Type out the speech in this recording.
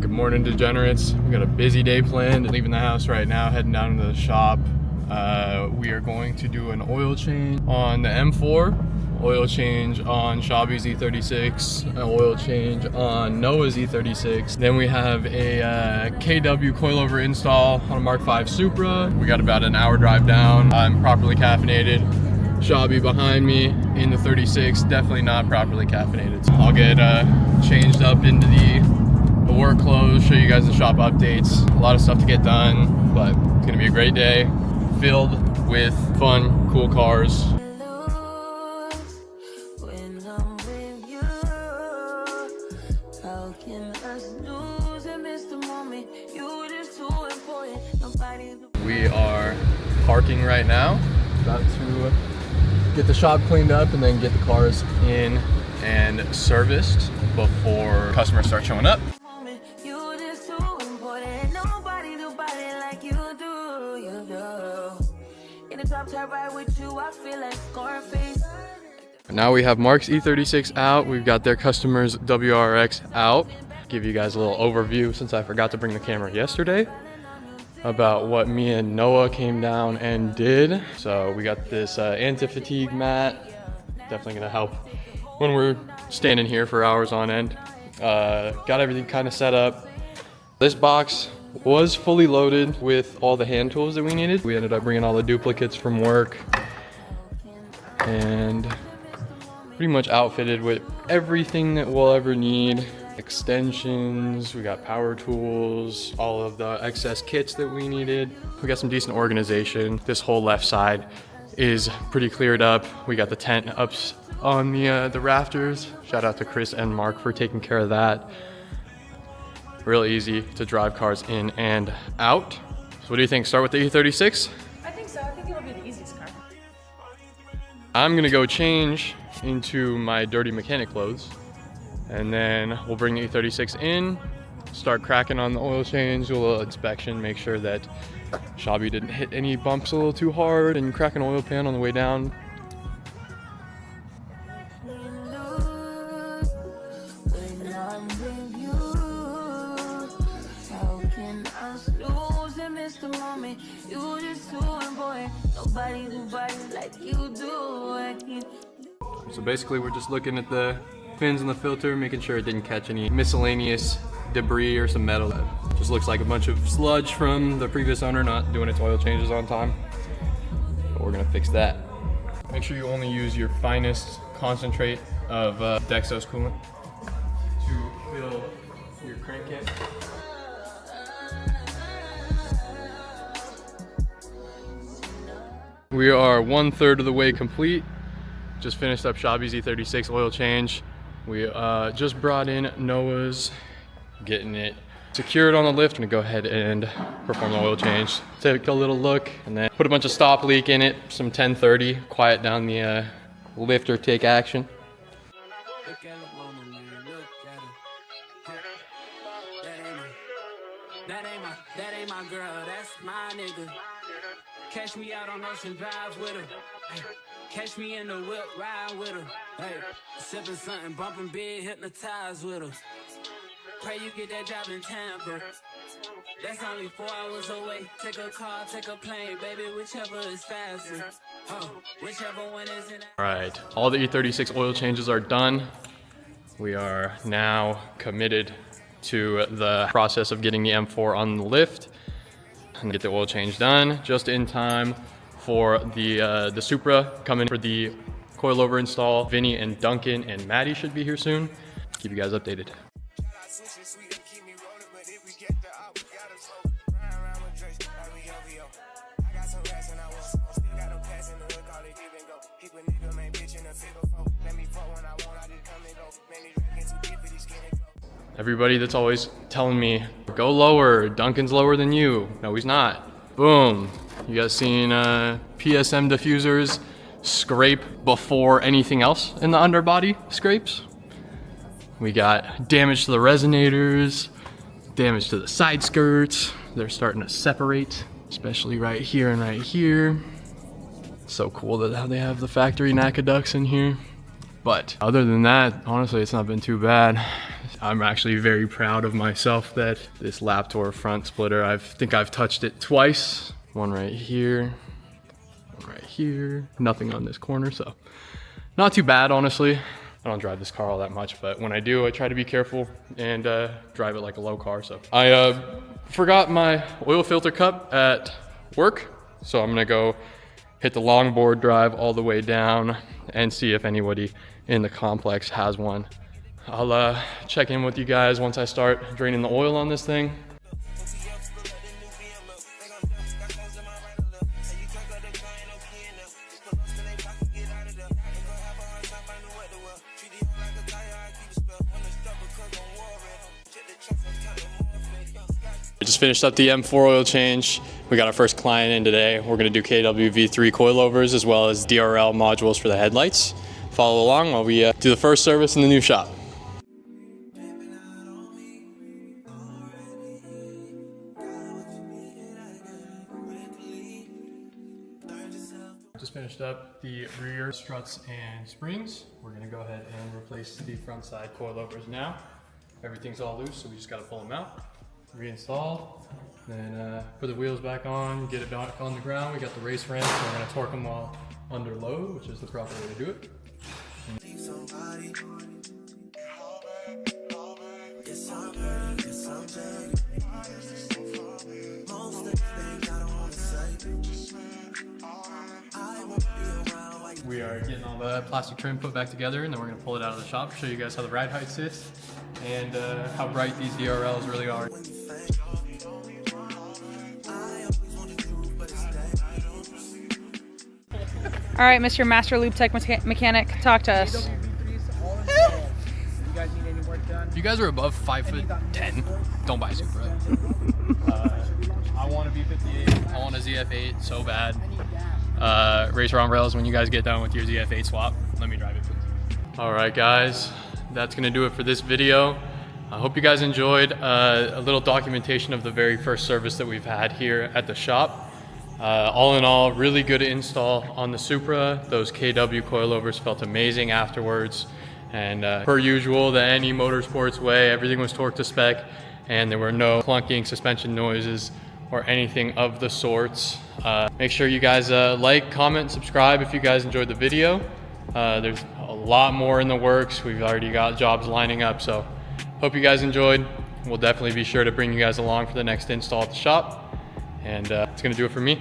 Good morning, degenerates. We got a busy day planned. Leaving the house right now, heading down to the shop. We are going to do an oil change on the M4, oil change on Shabby's E36, an oil change on Noah's E36. Then we have a KW coilover install on a Mark 5 Supra. We got about an hour drive down. I'm properly caffeinated. Shabby behind me in the 36, definitely not properly caffeinated. So I'll get changed up into the work clothes, show you guys the shop updates. A lot of stuff to get done, but it's gonna be a great day filled with fun, cool cars. We are parking right now, about to get the shop cleaned up and then get the cars in and serviced before customers start showing up. Now we have Mark's E36 out. We've got their customers WRX out. Give you guys a little overview, since I forgot to bring the camera yesterday, about what me and Noah came down and did. So we got this anti-fatigue mat. Definitely gonna help when we're standing here for hours on end. Got everything kind of set up. This box was fully loaded with all the hand tools that we needed. We ended up bringing all the duplicates from work and pretty much outfitted with everything that we'll ever need. Extensions, we got power tools, all of the excess kits that we needed. We got some decent organization. This whole left side is pretty cleared up. We got the tent up on the rafters. Shout out to Chris and Mark for taking care of that. Real easy to drive cars in and out. So what do you think? Start with the E36? I think so. I think it'll be the easiest car. I'm gonna go change into my dirty mechanic clothes, and then we'll bring the E36 in, start cracking on the oil change, do a little inspection, make sure that Shabby didn't hit any bumps a little too hard, and crack an oil pan on the way down. So basically we're just looking at the fins and the filter, making sure it didn't catch any miscellaneous debris or some metal. It just looks like a bunch of sludge from the previous owner not doing its oil changes on time. But we're gonna fix that. Make sure you only use your finest concentrate of Dexos coolant to fill your crankcase. We are 1/3 of the way complete. Just finished up Shabby's E36 oil change. We just brought in Noah's, getting it secured on the lift. I'm gonna go ahead and perform the oil change. Take a little look and then put a bunch of stop leak in it, some 1030, quiet down the lift or take action. That ain't my girl, that's my nigga. Catch me out on Ocean Drive with her. Hey, catch me in the whip, ride with her. Hey, sipping something, bumping big, hypnotized with her. Pray you get that job in Tampa. That's only 4 hours away. Take a car, take a plane, baby, whichever is faster. Oh, whichever one is in. All right, all the E36 oil changes are done. We are now committed to the process of getting the M4 on the lift and get the oil change done just in time for the Supra coming for the coilover install. Vinny and Duncan and Maddie should be here soon. Keep you guys updated. Everybody that's always telling me, go lower, Duncan's lower than you. No, he's not. Boom. You guys seen PSM diffusers scrape before anything else in the underbody scrapes? We got damage to the resonators, damage to the side skirts. They're starting to separate, especially right here and right here. So cool that how they have the factory NACA ducts in here. But other than that, honestly, it's not been too bad. I'm actually very proud of myself that this Laptor front splitter, I think I've touched it twice. One right here, one right here, nothing on this corner, so not too bad, honestly. I don't drive this car all that much, but when I do, I try to be careful and drive it like a low car. So I forgot my oil filter cup at work, so I'm gonna go hit the longboard drive all the way down and see if anybody in the complex has one. I'll check in with you guys once I start draining the oil on this thing. I just finished up the M4 oil change. We got our first client in today. We're gonna do KW V3 coilovers as well as DRL modules for the headlights. Follow along while we do the first service in the new shop. Just finished up the rear struts and springs. We're gonna go ahead and replace the front side coilovers now. Everything's all loose, so we just gotta pull them out, reinstall, then put the wheels back on, get it back on the ground. We got the race ramp, so we're gonna torque them while under load, which is the proper way to do it. We are getting all the plastic trim put back together, and then we're going to pull it out of the shop, show you guys how the ride height sits and how bright these DRLs really are. All right, Mr. Master Lube Tech Mechanic, talk to us. You guys need any work done? If you guys are above 5'10", don't buy a Supra. I want to be 58. I want a ZF8 so bad. Racer on rails when you guys get done with your ZF8 swap. Let me drive it, please. All right, guys, that's gonna do it for this video. I hope you guys enjoyed a little documentation of the very first service that we've had here at the shop. All in all, really good install on the Supra. Those KW coilovers felt amazing afterwards. And per usual, the NE Motorsports way, everything was torqued to spec, and there were no clunking suspension noises or anything of the sorts. Make sure you guys like, comment, subscribe if you guys enjoyed the video. There's a lot more in the works. We've already got jobs lining up, so hope you guys enjoyed. We'll definitely be sure to bring you guys along for the next install at the shop. And it's gonna do it for me.